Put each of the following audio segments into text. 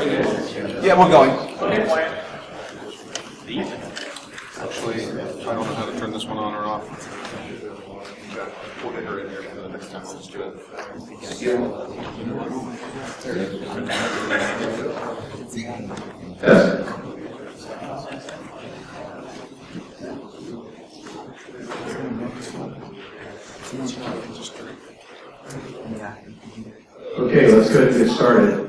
Yeah, we're going. Actually, I don't know how to turn this one on or off. We'll get her in here for the next time. Let's do it. Okay, let's go ahead and get started.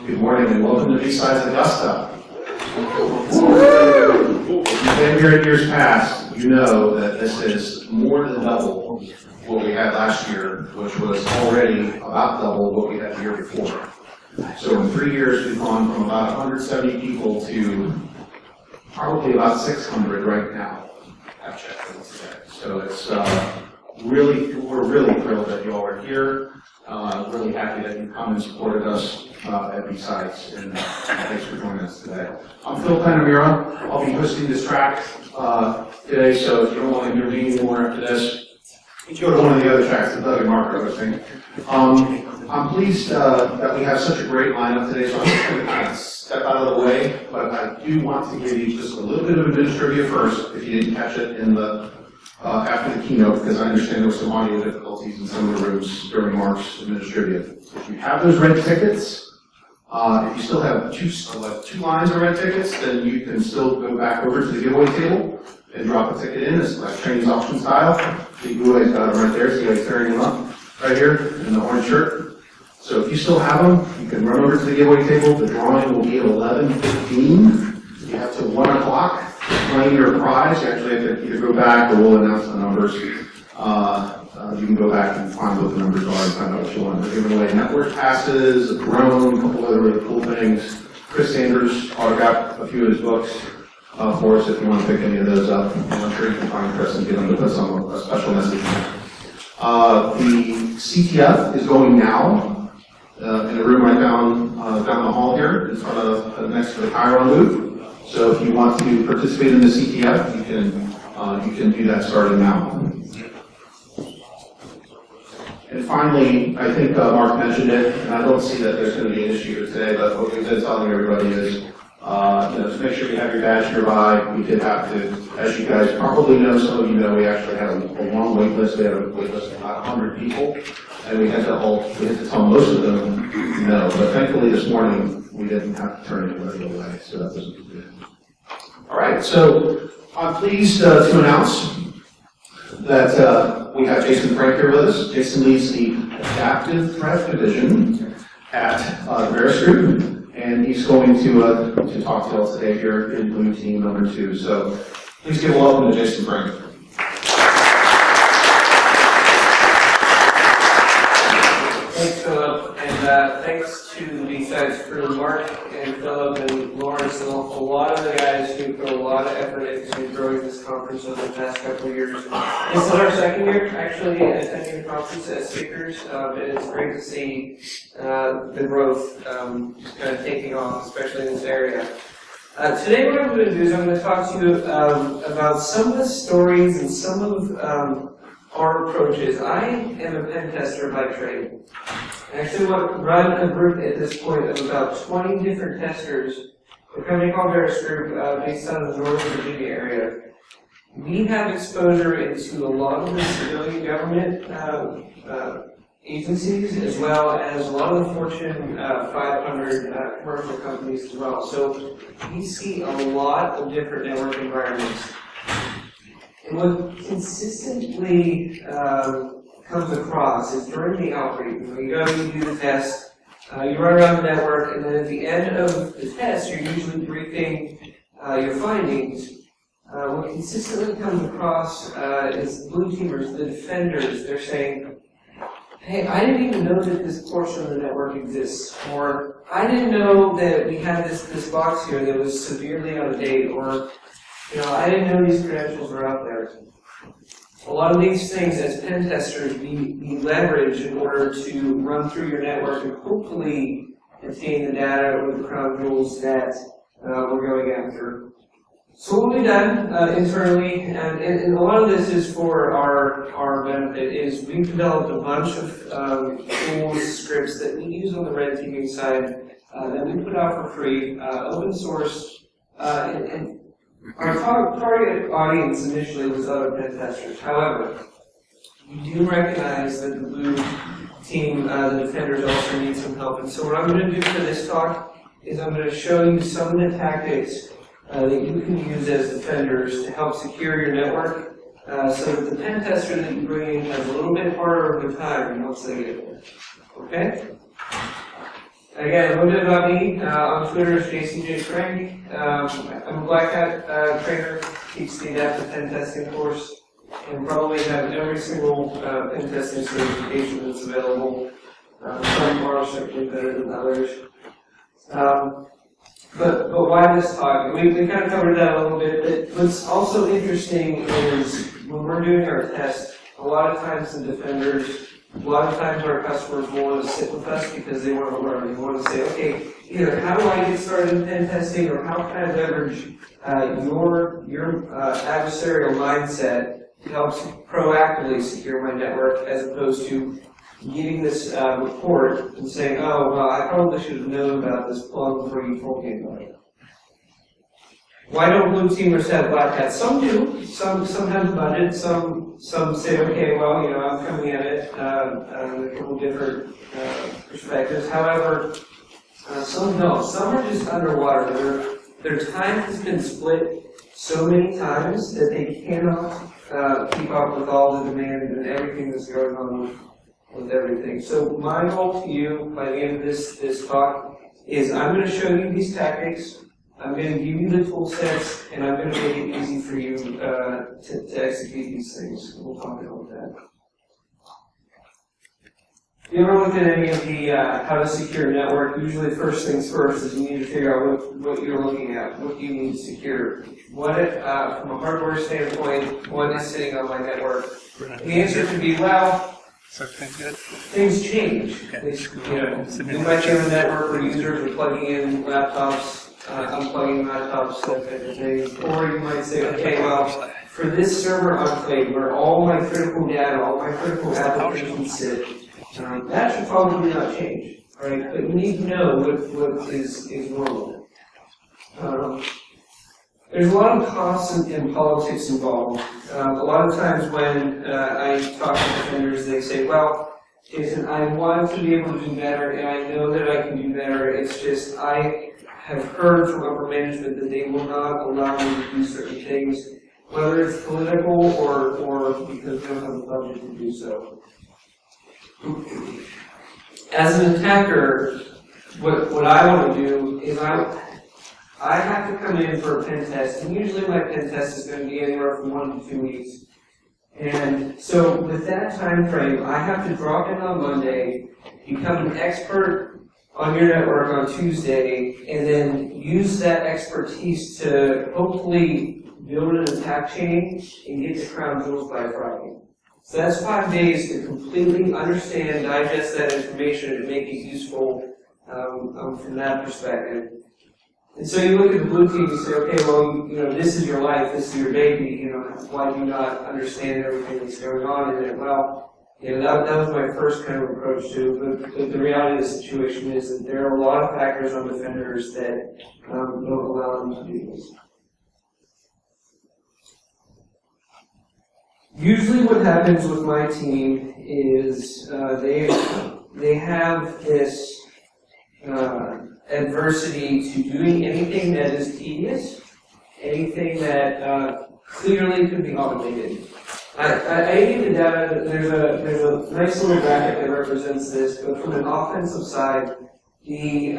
Good morning and welcome to B-Sides Augusta. If you've been here in years past, you know that this is more than double what we had last year, which was already about double what we had the year before. So in 3 years, we've gone from about 170 people to probably about 600 right now. I've checked it today. So it's we're really thrilled that you all are here. Really happy that you come and supported us at B-Sides, and thanks for joining us today. I'm Phil Panamera. I'll be hosting this track today, so if you don't want to hear me anymore after this, you go to one of the other tracks that Doug and Mark are hosting. I'm pleased that we have such a great lineup today, so I'm just going to kind of step out of the way, but I do want to give you just a little bit of administrivia first, if you didn't catch it in the after the keynote, because I understand there were some audio difficulties in some of the rooms during Mark's administrivia. If you have those red tickets, if you still have two lines of red tickets, then you can still go back over to the giveaway table and drop a ticket in. It's like Chinese auction style. The giveaway's got them right there, so you're carrying them up right here in the orange shirt. So if you still have them, you can run over to the giveaway table. The drawing will be at 11:15. You have till 1 o'clock. Claim your prize. You actually have to either go back or we'll announce the numbers. You can go back and find what the numbers are and find out what you want. We're giving away network passes, a drone, a couple other really cool things. Chris Sanders autographed a few of his books for us if you want to pick any of those up. I'm sure you can find Chris and get them to put some a special message. The CTF is going now in a room right down the hall here in front of next to the Chiron booth. So if you want to participate in the CTF, you can do that starting now. And finally, I think Mark mentioned it, and I don't see that there's going to be an issue here today, but what we've been telling everybody is, just make sure you have your badge nearby. We did have to, as you guys probably know, some of you know, we actually had a long wait list. We had a wait list of about 100 people, and we had to tell most of them no. But thankfully this morning, we didn't have to turn anybody away, so that was good. All right, so I'm pleased to announce that we have Jason Frank here with us. Jason leads the Adaptive Threat Division at the Veris Group, and he's going to talk to us today here in Blue Team number 2. So please give a welcome to Jason Frank. Thanks, Philip, and thanks to the B-Sides crew, Mark and Philip and Lawrence, and a lot of the guys who put a lot of effort into growing this conference over the past couple of years. This is our second year, actually, attending the conference as speakers, and it's great to see the growth just kind of taking off, especially in this area. Today what I'm going to do is I'm going to talk to you about some of the stories and some of our approaches. I am a pen tester by trade. I actually run a group at this point of about 20 different testers, a company called Veris Group based out of the Northern Virginia area. We have exposure into a lot of the civilian government agencies, as well as a lot of the Fortune 500 commercial companies as well. So we see a lot of different network environments. And what consistently comes across is during the outreach, when you go and do the test, you run around the network, and then at the end of the test, you're usually briefing your findings. What consistently comes across is the blue teamers, the defenders. They're saying, hey, I didn't even know that this portion of the network exists, or I didn't know that we had this box here that was severely out of date, or I didn't know these credentials were out there. A lot of these things, as pen testers, we leverage in order to run through your network and hopefully obtain the data or the crown jewels that we're going after. So what we've done internally, and a lot of this is for our benefit, is we've developed a bunch of tools, scripts that we use on the red teaming side that we put out for free, open source, and our target audience initially was other pen testers. However, we do recognize that the blue team, the defenders, also need some help. And so what I'm going to do for this talk is I'm going to show you some of the tactics that you can use as defenders to help secure your network, so that the pen tester that you bring in has a little bit harder of a time once they get there. Okay? Again, a little bit about me. On Twitter is JCJFrank. I'm a Black Hat trainer, teach the adaptive pen testing course, and probably have every single pen testing certification that's available. Some are certainly better than others. But why this talk? We kind of covered that a little bit, but what's also interesting is when we're doing our test, a lot of times the defenders, a lot of times our customers want to sit with us because they want to learn. They want to say, okay, either how do I get started in pen testing, or how can I leverage your adversarial mindset to help proactively secure my network, as opposed to getting this report and saying, oh, well, I probably should have known about this plug before you told me about it. Why don't blue teamers have black hats? Some do. Some have budget. Some say, okay, well, I'm coming at it a couple different perspectives. However, some don't. Some are just underwater. Their time has been split so many times that they cannot keep up with all the demand and everything that's going on with everything. So my goal to you by the end of this talk is I'm going to show you these tactics. I'm going to give you the tool sets, and I'm going to make it easy for you to execute these things. We'll talk about that. If you ever looked at any of the how to secure a network, usually first things first is you need to figure out what you're looking at. What do you need to secure? What, from a hardware standpoint, what is sitting on my network? The answer could be, well, things change. You might have a network where users are plugging in laptops, unplugging laptops, that type of thing. Or you might say, okay, well, for this server enclave where all my critical data, all my critical applications sit, that should probably not change, right? But you need to know what is normal. There's a lot of costs and politics involved. A lot of times when I talk to defenders, they say, well, Jason, I want to be able to do better, and I know that I can do better. It's just I have heard from upper management that they will not allow me to do certain things, whether it's political or because they don't have the budget to do so. As an attacker, what I want to do is I have to come in for a pen test, and usually my pen test is going to be anywhere from 1 to 2 weeks. And so with that time frame, I have to drop in on Monday, become an expert on your network on Tuesday, and then use that expertise to hopefully build an attack chain and get to crown jewels by Friday. So that's 5 days to completely understand, digest that information, and make it useful from that perspective. And so you look at the blue team and say, okay, well, this is your life, this is your baby, why do you not understand everything that's going on in it? Well, that was my first kind of approach to it, but the reality of the situation is that there are a lot of factors on defenders that don't allow them to do this. Usually what happens with my team is they have this adversity to doing anything that is tedious, anything that clearly could be automated. I gave the data, there's a nice little graphic that represents this, but from an offensive side, the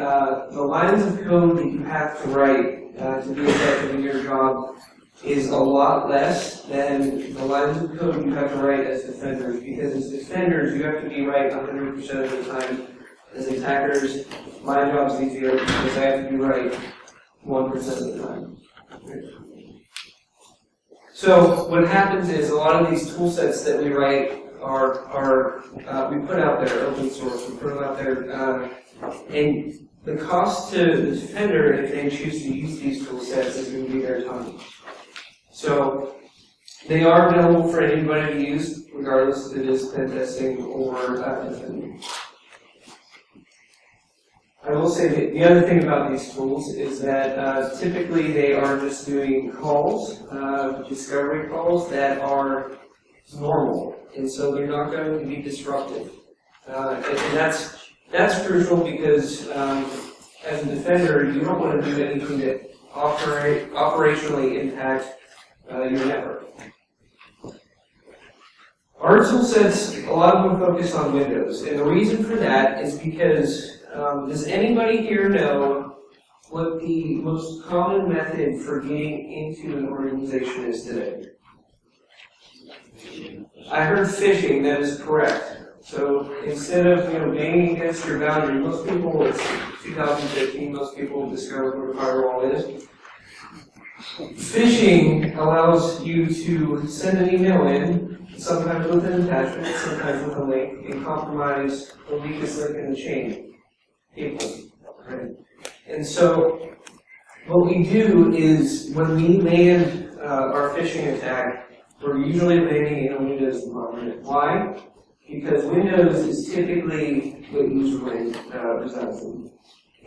lines of code that you have to write to be effective in your job is a lot less than the lines of code you have to write as defenders, because as defenders you have to be right 100% of the time. As attackers, my job's easier because I have to be right 1% of the time. So what happens is a lot of these tool sets that we write we put out there open source. We put them out there, and the cost to the defender, if they choose to use these tool sets, is going to be their time. So they are available for anybody to use, regardless if it is pen testing or defending. I will say that the other thing about these tools is that typically they are just doing calls, discovery calls that are normal, and so they're not going to be disruptive. And that's crucial because as a defender, you don't want to do anything that operationally impact your network. Our tool sets, a lot of them focus on Windows, and the reason for that is because does anybody here know what the most common method for getting into an organization is today? I heard phishing. That is correct. So instead of banging against your boundary, most people, it's 2015, most people discover what a firewall is. Phishing allows you to send an email in, sometimes with an attachment, sometimes with a link, and compromise the weakest link in the chain. People, right? And so what we do is when we land our phishing attack, we're usually landing in a Windows environment. Why? Because Windows is typically what user resides in.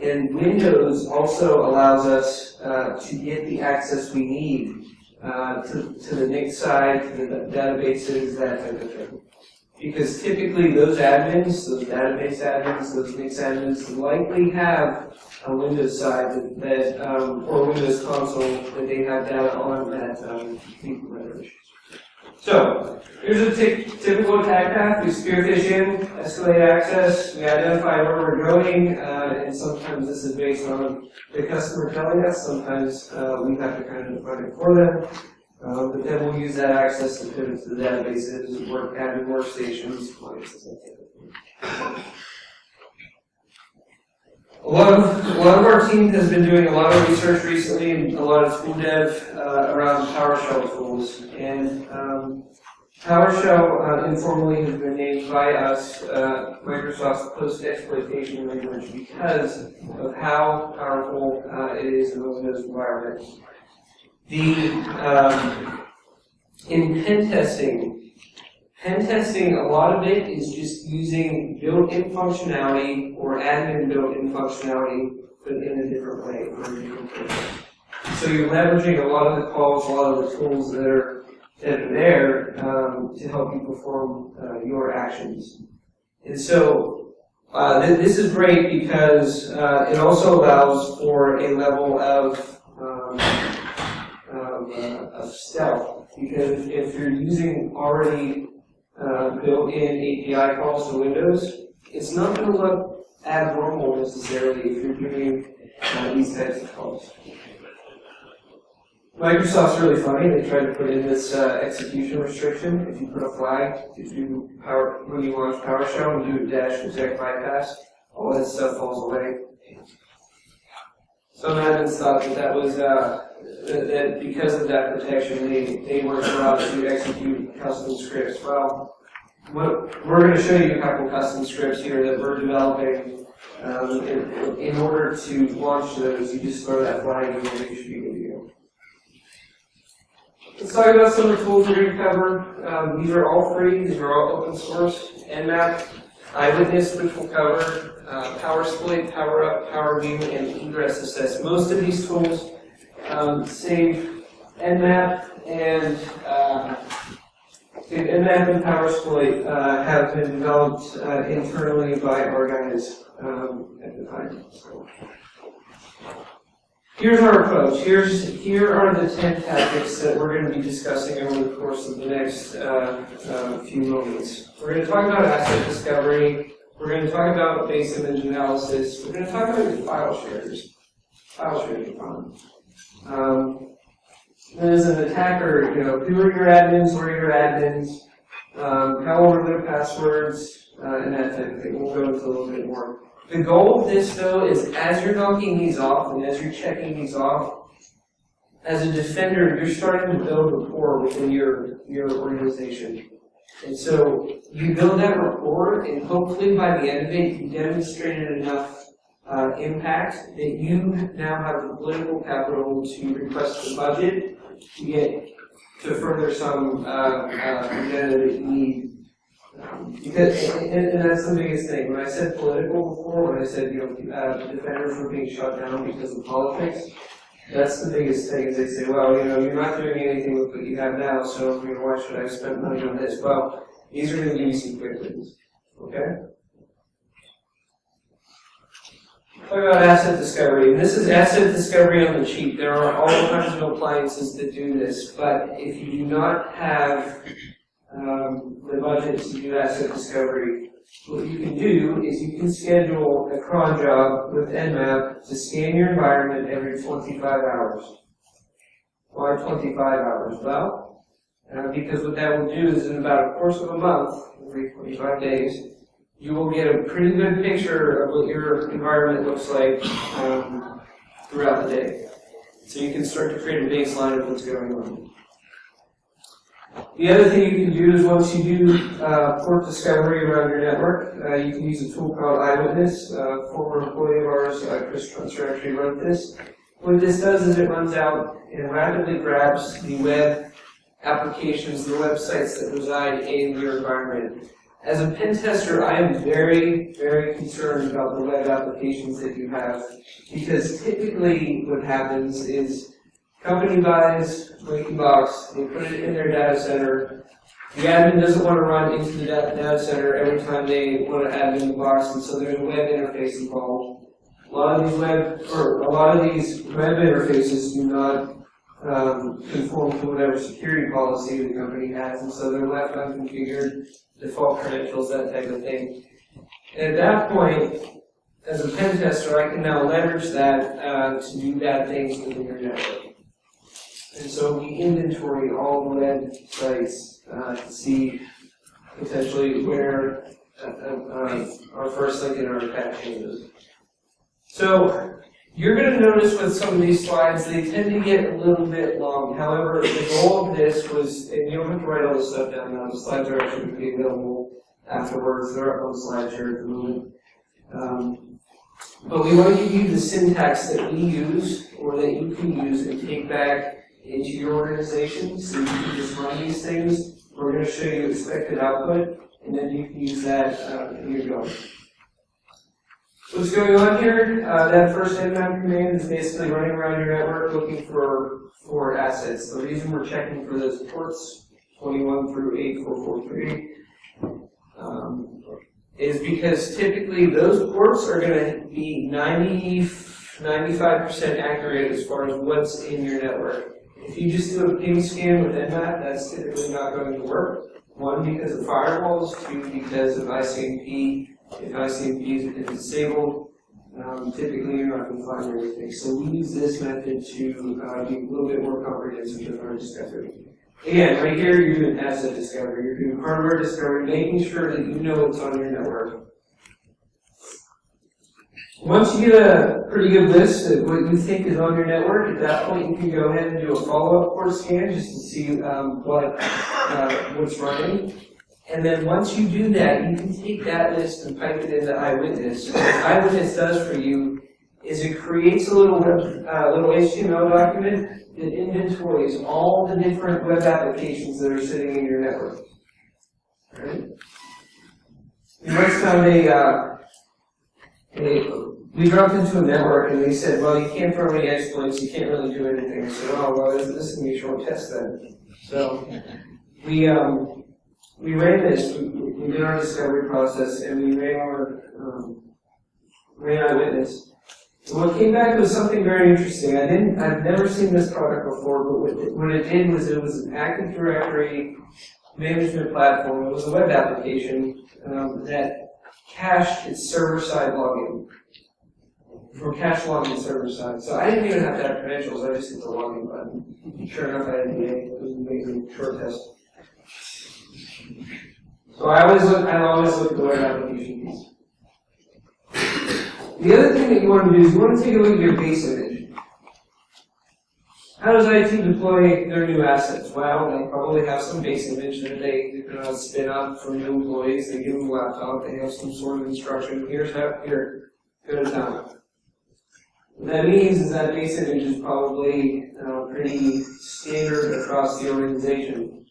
And Windows also allows us to get the access we need to the NIC side, to the databases, that type of thing. Because typically those admins, those database admins, those NIC admins likely have a Windows side or Windows console that they have data on that people manage. So here's a typical attack path. We spearfish in, escalate access, we identify where we're going, and sometimes this is based on the customer telling us. Sometimes we have to kind of define it for them. But then we'll use that access to pivot to the databases, admin workstations, clients, and that. A lot of our team has been doing a lot of research recently and a lot of tool dev around PowerShell tools. And PowerShell informally has been named by us Microsoft's post-exploitation language because of how powerful it is in the Windows environment. In pen testing, a lot of it is just using built-in functionality or admin built-in functionality, but in a different way. So you're leveraging a lot of the calls, a lot of the tools that are there to help you perform your actions. And so this is great because it also allows for a level of stealth, because if you're using already built-in API calls to Windows, it's not going to look abnormal necessarily if you're doing these types of calls. Microsoft's really funny. They tried to put in this execution restriction. If you put a flag, when you launch PowerShell and do dash exec bypass, all that stuff falls away. Some admins thought that was that because of that protection, they weren't allowed to execute custom scripts. Well, we're going to show you a couple custom scripts here that we're developing. In order to launch those, you just throw that flag and then you should be good to go. Let's talk about some of the tools we're going to cover. These are all free. These are all open source. Nmap, Eyewitness, which we'll cover, PowerSplit, PowerUp, PowerView, and Egress Assess. Most of these tools save Nmap and PowerSplit have been developed internally by our guys at the time. So. Here's our approach. Here are the 10 tactics that we're going to be discussing over the course of the next few moments. We're going to talk about asset discovery. We're going to talk about base image analysis. We're going to talk about file shares. File sharing fun. As an attacker, who are your admins? Where are your admins? How old are their passwords? And that type of thing. We'll go into a little bit more. The goal of this, though, is as you're knocking these off and as you're checking these off, as a defender, you're starting to build rapport within your organization. And so you build that rapport, and hopefully by the end of it, you demonstrated enough impact that you now have the political capital to request the budget to get to further some agenda that you need. Because, and that's the biggest thing. When I said political before, when I said, defenders were being shut down because of politics, that's the biggest thing, is they say, well, you're not doing anything with what you have now, so, why should I spend money on this? Well, these are going to give you some quick wins, okay? Talk about asset discovery. And this is asset discovery on the cheap. There are all kinds of appliances that do this, but if you do not have the budget to do asset discovery, what you can do is you can schedule a cron job with Nmap to scan your environment every 25 hours. Why 25 hours? Well, because what that will do is in about a course of a month, every 25 days, you will get a pretty good picture of what your environment looks like throughout the day. So you can start to create a baseline of what's going on. The other thing you can do is once you do port discovery around your network, you can use a tool called Eyewitness. A former employee of ours, Chris Trunster, actually wrote this. What this does is it runs out and rapidly grabs the web applications, the websites that reside in your environment. As a pen tester, I am very, very concerned about the web applications that you have, because typically what happens is company buys Linking Box, they put it in their data center. The admin doesn't want to run into the data center every time they want to add in the box, and so there's a web interface involved. A lot of these web interfaces do not conform to whatever security policy the company has, and so they're left unconfigured, default credentials, that type of thing. And at that point, as a pen tester, I can now leverage that to do bad things within your network. And so we inventory all the websites to see potentially where our first link in our attack changes. So you're going to notice with some of these slides, they tend to get a little bit long. However, the goal of this was, and you don't have to write all this stuff down now, the slides are actually going to be available afterwards. They're up on SlideShare at the moment. But we want to give you the syntax that we use, or that you can use and take back into your organization, so you can just run these things. We're going to show you expected output, and then you can use that in your go. What's going on here? That first nmap command is basically running around your network looking for assets. The reason we're checking for those ports, 21 through 8443, is because typically those ports are going to be 95% accurate as far as what's in your network. If you just do a ping scan with Nmap, that's typically not going to work. One, because of firewalls. Two, because of ICMP. If ICMP is disabled, typically you're not going to find everything. So we use this method to be a little bit more comprehensive with our discovery. Again, right here you're doing asset discovery. You're doing hardware discovery, making sure that you know what's on your network. Once you get a pretty good list of what you think is on your network, at that point you can go ahead and do a follow-up port scan just to see what's running. And then once you do that, you can take that list and pipe it into Eyewitness. What Eyewitness does for you is it creates a little HTML document that inventories all the different web applications that are sitting in your network. All right? We once found we dropped into a network and they said, well, you can't throw any exploits, you can't really do anything. I said, oh, well, this is going to be a short test then. So we ran this, we did our discovery process, and we ran Eyewitness. And what came back was something very interesting. I've never seen this product before, but what it did was it was an Active Directory management platform. It was a web application that cached its server-side login. For cache login server-side. So I didn't even have to have credentials, I just hit the login button. Sure enough, I had an EA. It was an amazing short test. So I always look at the web application piece. The other thing that you want to do is you want to take a look at your base image. How does IT deploy their new assets? Well, they probably have some base image that they spin up for new employees. They give them a laptop. They have some sort of instruction. Here, go to town. What that means is that base image is probably pretty standard across the organization.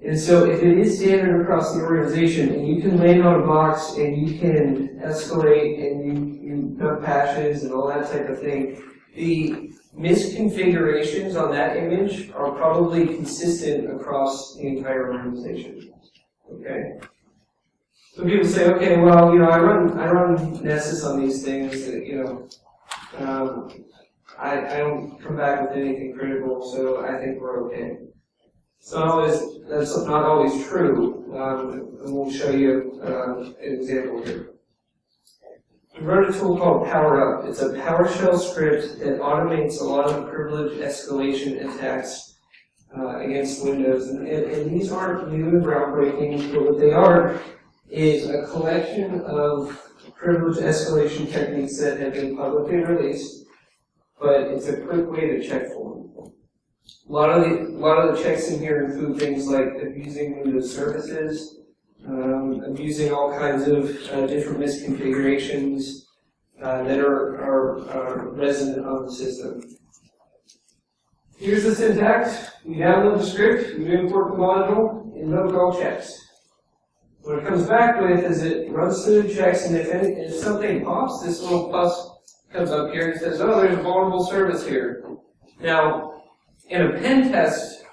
And so if it is standard across the organization, and you can land on a box and you can escalate and you dump patches and all that type of thing, the misconfigurations on that image are probably consistent across the entire organization. Okay? So people say, okay, well, I run Nessus on these things, I don't come back with anything critical, so I think we're okay. That's not always true, and we'll show you an example here. We wrote a tool called PowerUp. It's a PowerShell script that automates a lot of the privilege escalation attacks against Windows. And these aren't new and groundbreaking, but what they are is a collection of privilege escalation techniques that have been publicly released, but it's a quick way to check for them. A lot of the checks in here include things like abusing Windows services, abusing all kinds of different misconfigurations that are resident on the system. Here's the syntax. You download the script, you import the module, invoke all checks. What it comes back with is it runs through the checks, and if something pops, this little plus comes up here and says, oh, there's a vulnerable service here. Now, in a pen test,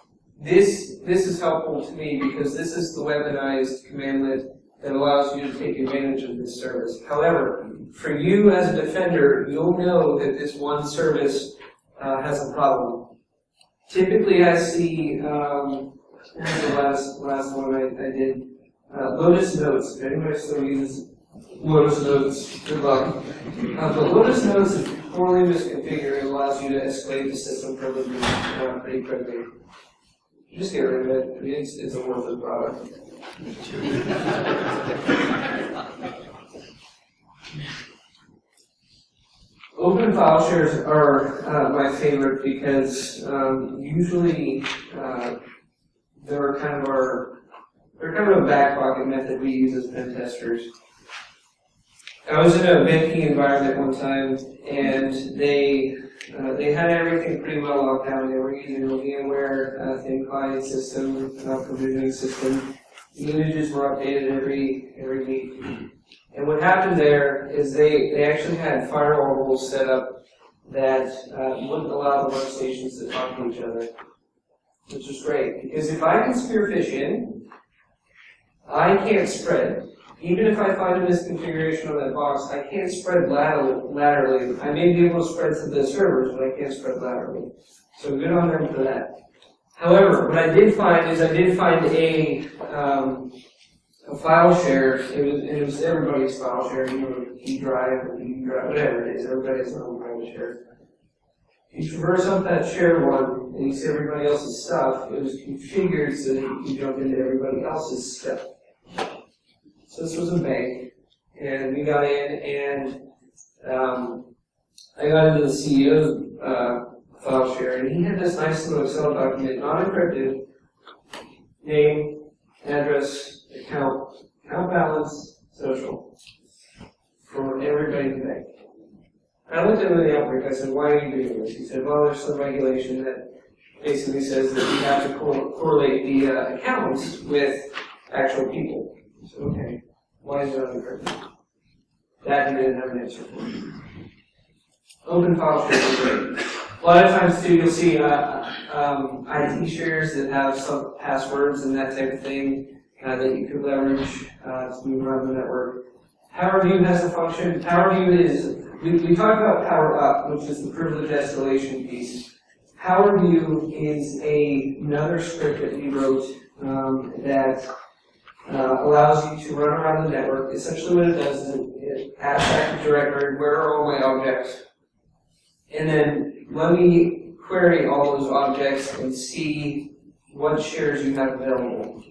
this is helpful to me because this is the weaponized commandlet that allows you to take advantage of this service. However, for you as a defender, you'll know that this one service has a problem. Typically, I see, what was the last one I did? Lotus Notes. If anybody still uses Lotus Notes, good luck. But Lotus Notes is poorly misconfigured. It allows you to escalate the system privileges pretty quickly. Just get rid of it. I mean, it's a worthless product. Open file shares are my favorite because usually they're kind of a back pocket method we use as pen testers. I was in a banking environment one time, and they had everything pretty well locked down. They were using a VMware thin client system, provisioning system. The images were updated every week. And what happened there is they actually had firewall rules set up that wouldn't allow the workstations to talk to each other, which is great. Because if I can spearfish in, I can't spread. Even if I find a misconfiguration on that box, I can't spread laterally. I may be able to spread to the servers, but I can't spread laterally. So good on them for that. However, what I did find is a file share. It was everybody's file share, E drive or D drive, whatever it is. Everybody has their own private share. You traverse up that shared one, and you see everybody else's stuff. It was configured so that you could jump into everybody else's stuff. So this was a bank, and we got in, and I got into the CEO's file share, and he had this nice little Excel document, not encrypted, name, address, account balance, social, for everybody in the bank. I looked at him in the outbreak. I said, why are you doing this? He said, well, there's some regulation that basically says that you have to correlate the accounts with actual people. I said, okay, why is it unencrypted? That he didn't have an answer for. Open file shares are great. A lot of times, too, you'll see IT shares that have some passwords and that type of thing that you could leverage to move around the network. PowerView has a function. PowerView is, we talked about PowerUp, which is the privilege escalation piece. PowerView is another script that we wrote that allows you to run around the network. Essentially what it does is it adds Active Directory, where are all my objects? And then let me query all those objects and see what shares you have available.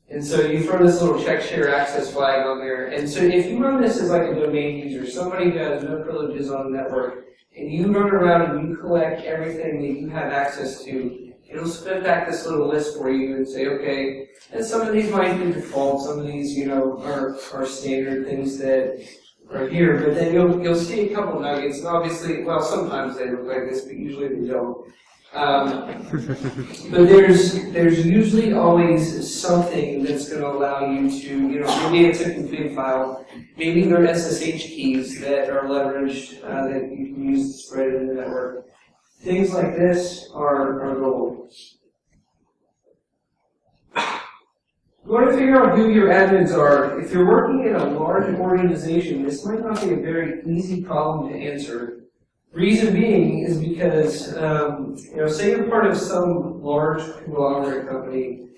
And so you throw this little check share access flag on there. And so if you run this as like a domain user, somebody who has no privileges on the network, and you run around and you collect everything that you have access to, it'll spit back this little list for you and say, okay, and some of these might be default, some of these, you know, are standard things that are here, but then you'll see a couple nuggets, and obviously, well, sometimes they look like this, but usually they don't. But there's usually always something that's going to allow you to, you know, maybe it's a config file, maybe there are SSH keys that are leveraged that you can use to spread it in the network. Things like this are gold. You want to figure out who your admins are. If you're working in a large organization, this might not be a very easy problem to answer. Reason being is because, you know, say you're part of some large conglomerate company,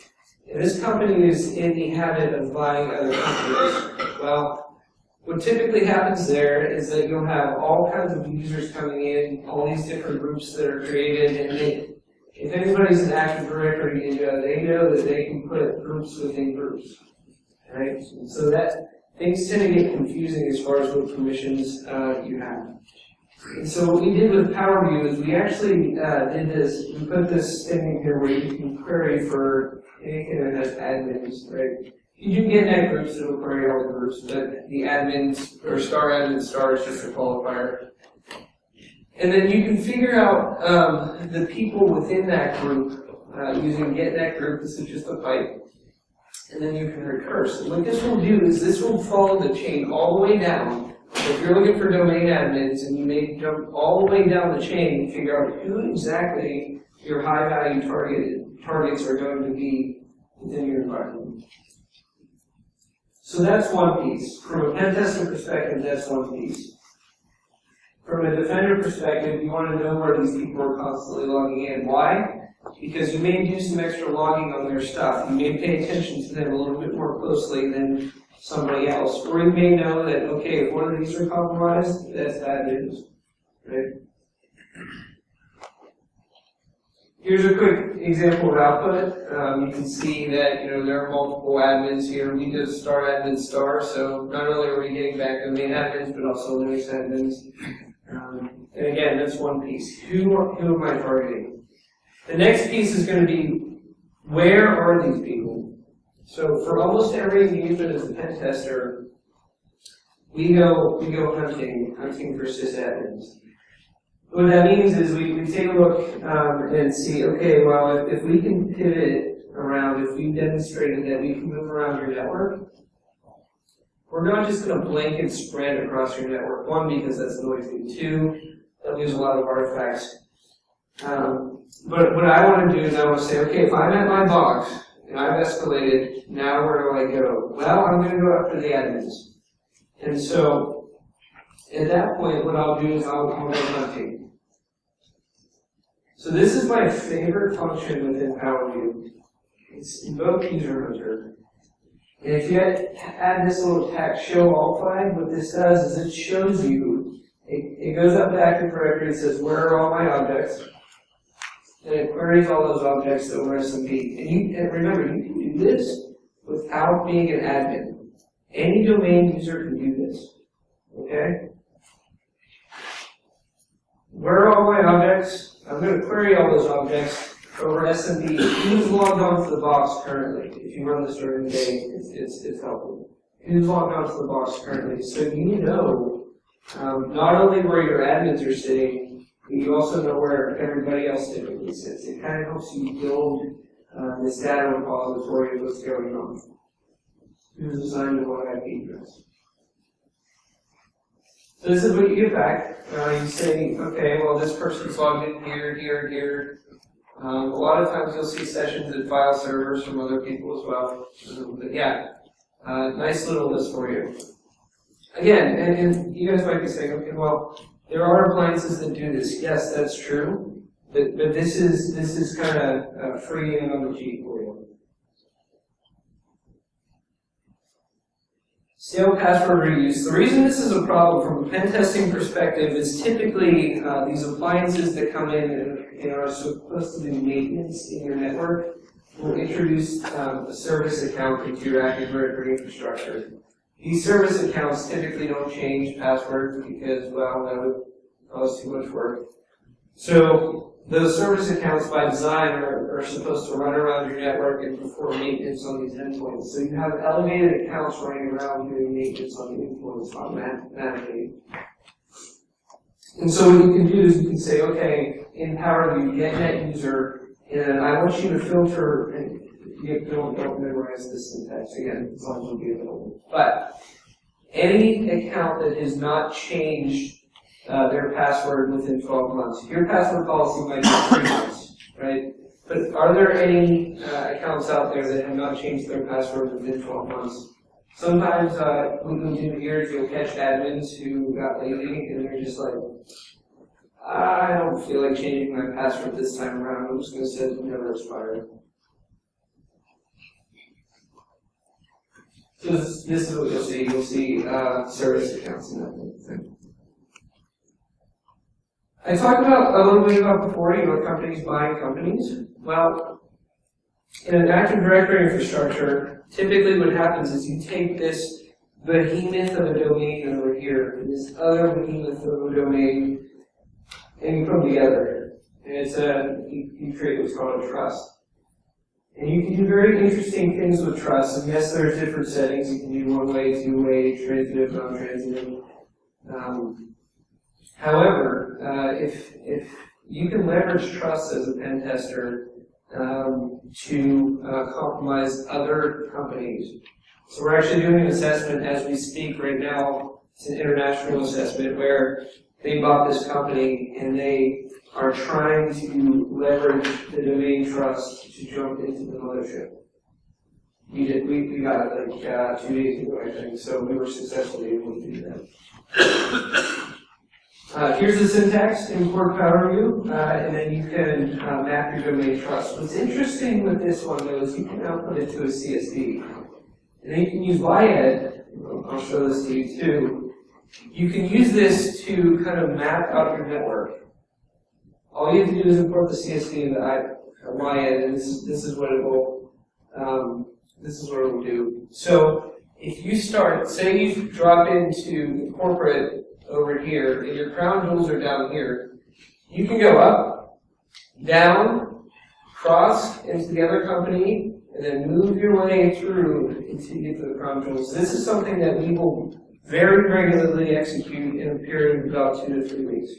and this company is in the habit of buying other companies. Well, what typically happens there is that you'll have all kinds of users coming in, all these different groups that are created, and if anybody's an Active Directory ninja, they know that they can put groups within groups, right? And so that things tend to get confusing as far as what permissions you have. And so what we did with PowerView is we actually did this, we put this thing in here where you can query for anything that has admins, right? You do get net groups that will query all the groups, but the admins, or star admin star is just a qualifier. And then you can figure out the people within that group using getNetGroup. This is just a pipe. And then you can recurse. And what this will do is this will follow the chain all the way down. So if you're looking for domain admins and you may jump all the way down the chain and figure out who exactly your high-value targets are going to be within your environment. So that's one piece. From a pen testing perspective, that's one piece. From a defender perspective, you want to know where these people are constantly logging in. Why? Because you may do some extra logging on their stuff. You may pay attention to them a little bit more closely than somebody else. Or you may know that, okay, if one of these are compromised, that's bad news. Right? Here's a quick example of output. You can see that, you know, there are multiple admins here. We did star admin star, so not only are we getting back domain admins, but also Linux admins. And again, that's one piece. Who am I targeting? The next piece is going to be, where are these people? So for almost every engagement as a pen tester, we go hunting for sysadmins. What that means is we take a look and see, okay, well, if we can pivot around, if we've demonstrated that we can move around your network, we're not just going to blanket spread across your network. One, because that's noisy. Two, that leaves a lot of artifacts. But what I want to do is I want to say, okay, if I'm at my box and I've escalated, now where do I go? Well, I'm going to go after the admins. And so at that point, what I'll do is I'll go hunting. So this is my favorite function within PowerView. It's invoke user hunter. And if you add this little tag show all flag, what this does is it shows you, it goes up to Active Directory and says, where are all my objects? And it queries all those objects that were SMB. And remember, you can do this without being an admin. Any domain user can do this. Okay? Where are all my objects? I'm going to query all those objects over SMB. Who's logged onto the box currently? If you run this during the day, it's helpful. Who's logged onto the box currently? So you know not only where your admins are sitting, but you also know where everybody else typically sits. It kind of helps you build this data repository of what's going on. Who's assigned to what IP address? So this is what you get back. You say, okay, well, this person's logged in here, here, here. A lot of times you'll see sessions and file servers from other people as well. But yeah, nice little list for you. Again, and you guys might be saying, okay, well, there are appliances that do this. Yes, that's true. But this is kind of free and on the cheap for you. Stale password reuse. The reason this is a problem from a pen testing perspective is typically these appliances that come in and are supposed to do maintenance in your network, will introduce a service account into your Active Directory infrastructure. These service accounts typically don't change passwords because, well, that would cause too much work. So those service accounts by design are supposed to run around your network and perform maintenance on these endpoints. So you have elevated accounts running around doing maintenance on the endpoints automatically. And so what you can do is you can say, okay, in PowerView, get net user, and I want you to filter, and you don't memorize this syntax again, as long as you'll be available. But any account that has not changed their password within 12 months. Your password policy might be 3 months, right? But are there any accounts out there that have not changed their password within 12 months? Sometimes when we do years, you'll catch admins who got lazy and they're just like, I don't feel like changing my password this time around. I'm just going to set it never expired. So this is what you'll see. You'll see service accounts and that kind of thing. I talked about a little bit about before, companies buying companies. Well, in an Active Directory infrastructure, typically what happens is you take this behemoth of a domain over here, and this other behemoth of a domain, and you put them together. And it's you create what's called a trust. And you can do very interesting things with trust. And yes, there's different settings. You can do one-way, two-way, transitive, non-transitive. However, if you can leverage trust as a pen tester to compromise other companies. So we're actually doing an assessment as we speak right now. It's an international assessment where they bought this company and they are trying to leverage the domain trust to jump into the mothership. We got it like 2 days ago, I think, so we were successfully able to do that. Here's the syntax, import PowerView, and then you can map your domain trust. What's interesting with this one, though, is you can output it to a CSV. And then you can use YED, I'll show this to you too. You can use this to kind of map out your network. All you have to do is import the CSV into YED, and this is what it will do. So if you start, say you drop into corporate over here, and your crown jewels are down here, you can go up, down, cross into the other company, and then move your way through until you get to the crown jewels. This is something that we will very regularly execute in a period of about 2 to 3 weeks.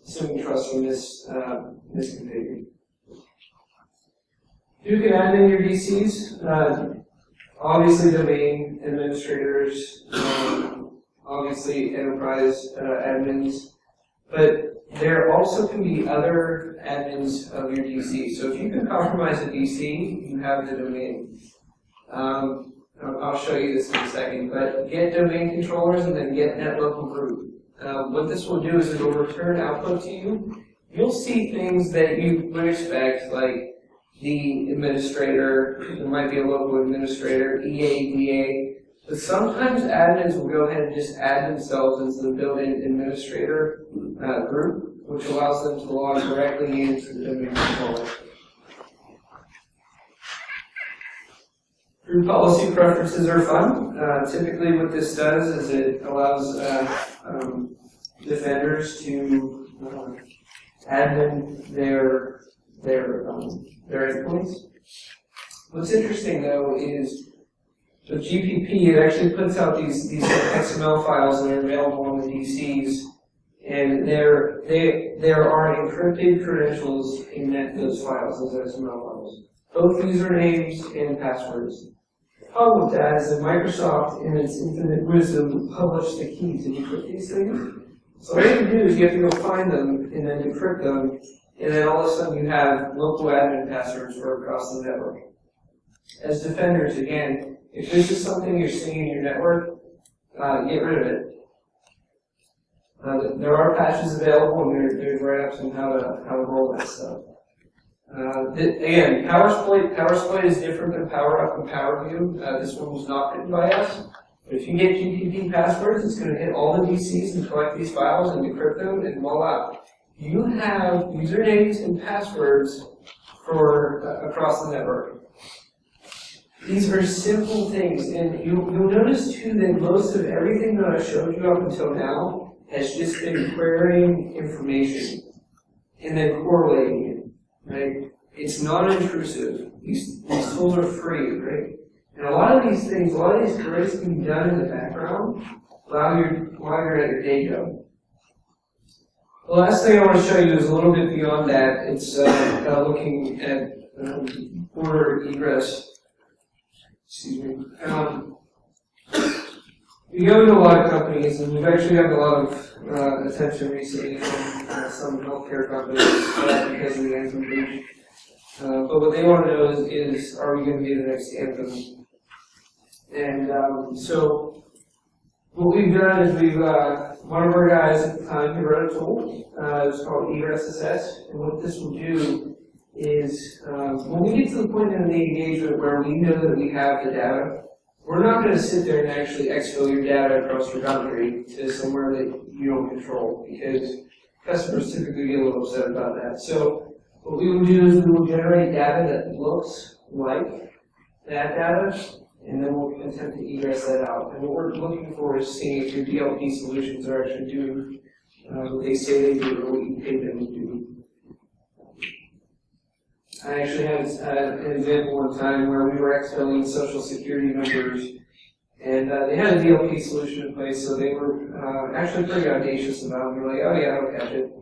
Assuming trust from this configured. You can add in your DCs. Obviously, domain administrators, obviously enterprise admins, but there also can be other admins of your DC. So if you can compromise a DC, you have the domain. I'll show you this in a second, but get domain controllers and then get netlocal group. What this will do is it will return output to you. You'll see things that you would expect, like the administrator, there might be a local administrator, EA, DA, but sometimes admins will go ahead and just add themselves into the built-in administrator group, which allows them to log directly into the domain controller. Group policy preferences are fun. Typically what this does is it allows defenders to admin their endpoints. What's interesting though is with GPP, it actually puts out these XML files that are available on the DCs, and there are encrypted credentials in those files, those XML files, both usernames and passwords. The problem with that is that Microsoft, in its infinite wisdom, published the key to decrypt these things. So what you have to do is you have to go find them and then decrypt them, and then all of a sudden you have local admin passwords for across the network. As defenders, again, if this is something you're seeing in your network, get rid of it. There are patches available, and there's write-ups on how to roll that stuff. Again, PowerSploit is different than PowerUp and PowerView. This one was not written by us. But if you get GPP passwords, it's going to hit all the DCs and collect these files and decrypt them, and voila. you have usernames and passwords for across the network. These are simple things, and you'll notice too that most of everything that I showed you up until now has just been querying information and then correlating it, right? It's non-intrusive. These tools are free, right? And a lot of these things, a lot of these queries can be done in the background while you're at your day job. The last thing I want to show you is a little bit beyond that. It's looking at border egress. Excuse me. We go to a lot of companies, and we've actually gotten a lot of attention recently from some healthcare companies because of the Anthem breach. But what they want to know is are we going to be the next Anthem? And so what we've done is one of our guys at the time, he wrote a tool. It's called Egress Assess. And what this will do is when we get to the point in the engagement where we know that we have the data, we're not going to sit there and actually exfil your data across your boundary to somewhere that you don't control, because customers typically get a little upset about that. So what we will do is we will generate data that looks like that data, and then we'll attempt to egress that out. And what we're looking for is seeing if your DLP solutions are actually doing what they say they do or what you pay them to do. I actually had an example one time where we were exfilling social security numbers, and they had a DLP solution in place, so they were actually pretty audacious about it. We were like, oh yeah, I'll catch it.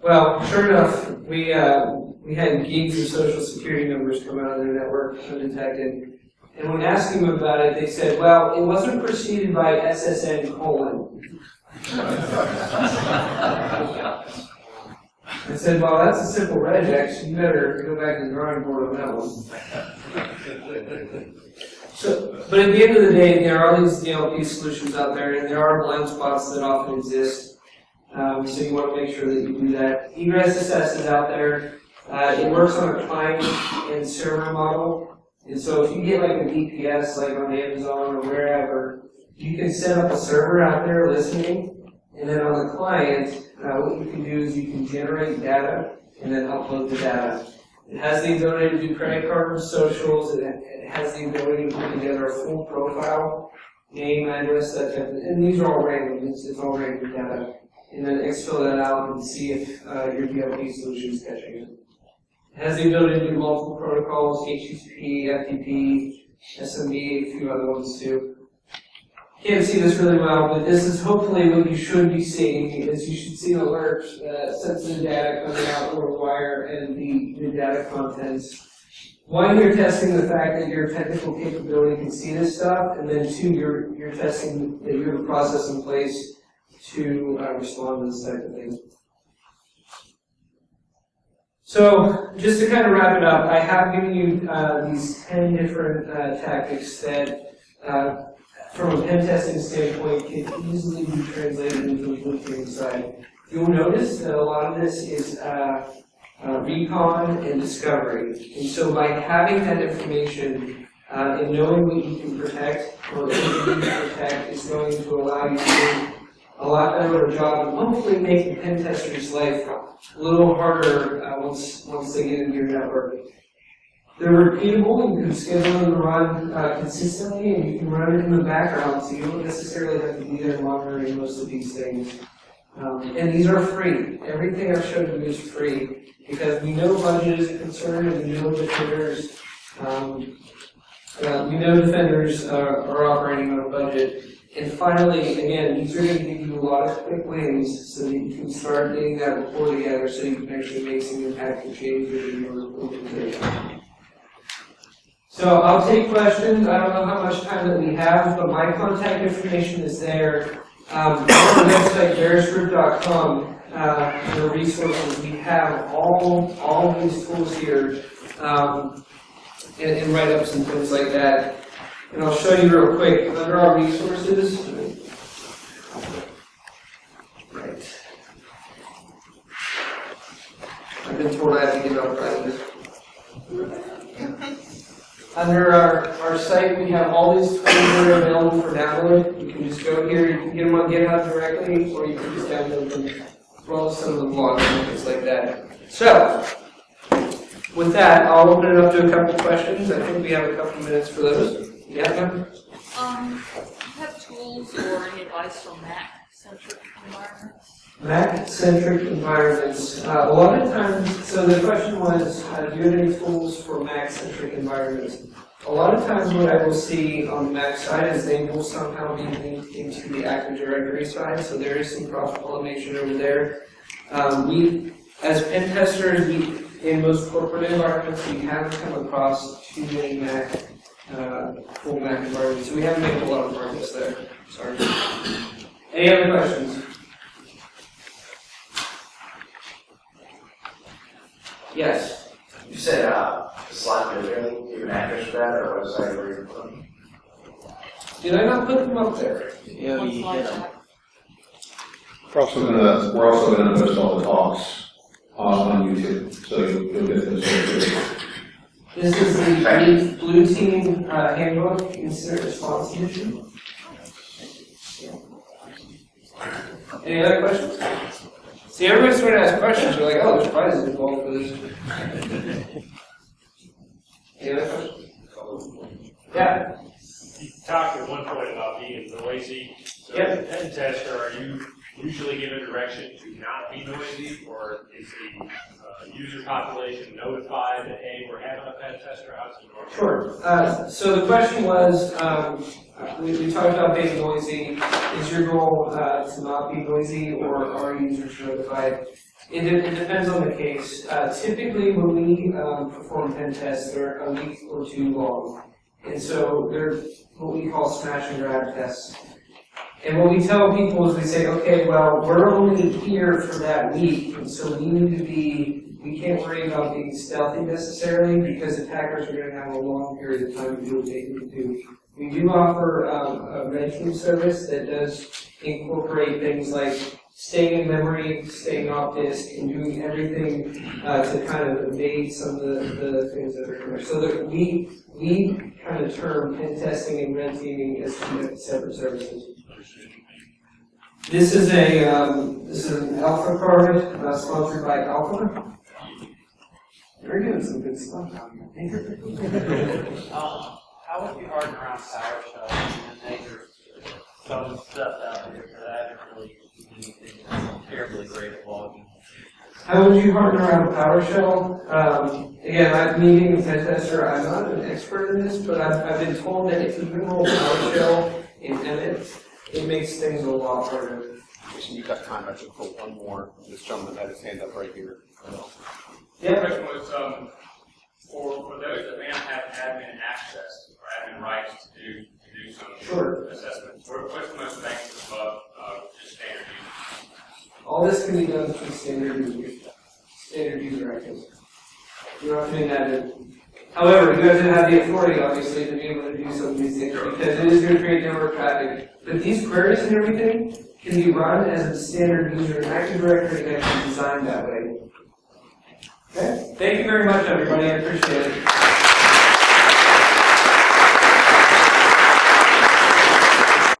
Well, sure enough, we had gigs of social security numbers come out of their network undetected. And when asking them about it, they said, well, it wasn't preceded by SSN colon. I said, well, that's a simple regex. You better go back to the drawing board on that one. So, but at the end of the day, there are these DLP solutions out there, and there are blind spots that often exist. So you want to make sure that you do that. Egress Assess is out there. It works on a client and server model. And so if you get like a VPS, like on Amazon or wherever, you can set up a server out there listening, and then on the client, what you can do is you can generate data and then upload the data. It has the ability to do credit cards, socials, it has the ability to put together a full profile, name, address, that type of thing. And these are all random, it's all random data. And then exfil that out and see if your DLP solution is catching it. It has the ability to do multiple protocols, HTTP, FTP, SMB, a few other ones too. Can't see this really well, but this is hopefully what you should be seeing, is you should see an alert, sensitive data coming out over the wire and the data contents. One, you're testing the fact that your technical capability can see this stuff, and then two, you're testing that you have a process in place to respond to this type of thing. So, just to kind of wrap it up, I have given you these 10 different tactics that, from a pen testing standpoint, can easily be translated into the blue-teaming side. You'll notice that a lot of this is recon and discovery. And so by having that information and knowing what you can protect or what you need to protect is going to allow you to do a lot better of a job and hopefully make the pen tester's life a little harder once they get into your network. They're repeatable, you can schedule them to run consistently, and you can run it in the background, so you don't necessarily have to be there monitoring most of these things. And these are free. Everything I've showed you is free, because we know budget is a concern, and we know defenders, are operating on a budget. And finally, again, these are going to give you a lot of quick wins so that you can start getting that rapport together so you can actually make some impactful changes in your organization. So I'll take questions. I don't know how much time that we have, but my contact information is there. On the website, verisgroup.com, the resources, we have all of these tools here, and write-ups and things like that. And I'll show you real quick, under our resources, right. I've been told I have to give out prizes. Under our site, we have all these tools that are available for download. You can just go here, you can get them on GitHub directly, or you can just download them. well as some of the blogs and things like that. So, with that, I'll open it up to a couple questions. I think we have a couple minutes for those. Yeah, ma'am? Do you have tools or any advice for Mac-centric environments? Mac-centric environments. A lot of times, so the question was, do you have any tools for Mac-centric environments? A lot of times what I will see on the Mac side is they will somehow be linked into the Active Directory side, so there is some cross-pollination over there. We, as pen testers, in most corporate environments, we haven't come across too many Mac, full Mac environments, so we haven't made a lot of progress there. Sorry. Any other questions? Yes. You said Slack is really even access for that, or website where you're from? Did I not put them up there? Yeah, you hit them. We're also gonna post all the talks on YouTube, so you'll get those. This is the Blue Team Handbook Incident Response Edition. Any other questions? See, everybody's starting to ask questions. You're like, oh, there's prizes involved for this. Any other questions? Yeah. You talked at one point about being noisy. So Yep. as a pen tester, are you usually given direction to not be noisy, or is the user population notified that, hey, we're having a pen tester? How's it work? Sure. So the question was, we talked about being noisy. Is your goal to not be noisy, or are users notified? It depends on the case. Typically, when we perform pen tests, they're a week or two long. And so they're what we call smash and grab tests. And what we tell people is we say, okay, well, we're only here for that week, and so we can't worry about being stealthy necessarily, because attackers are going to have a long period of time to do what they need to do. We do offer a red team service that does incorporate things like staying in memory, staying off disk, and doing everything to kind of evade some of the things that are coming. So that we kind of term pen testing and red teaming as two separate services. This is an Alpha card sponsored by Alpha. They're doing some good stuff out here. How would you harden around PowerShell and then there's some stuff out there that I haven't really seen anything terribly great at logging? How would you harden around PowerShell? Again, I'm being a pen tester. I'm not an expert in this, but I've been told that if you enroll PowerShell in Emmet, it makes things a lot harder. Jason, you've got time, I think, for one more. This gentleman had his hand up right here. The question was, for those that may not have admin access or admin rights to do some Sure. assessments, what's the most basic above just standard use? All this can be done through standard user access. You don't have to be an admin. However, you have to have the authority, obviously, to be able to do some of these things, because it is going to create network traffic. But these queries and everything can be run as a standard user, and Active Directory is actually designed that way. Okay? Thank you very much, everybody. I appreciate it.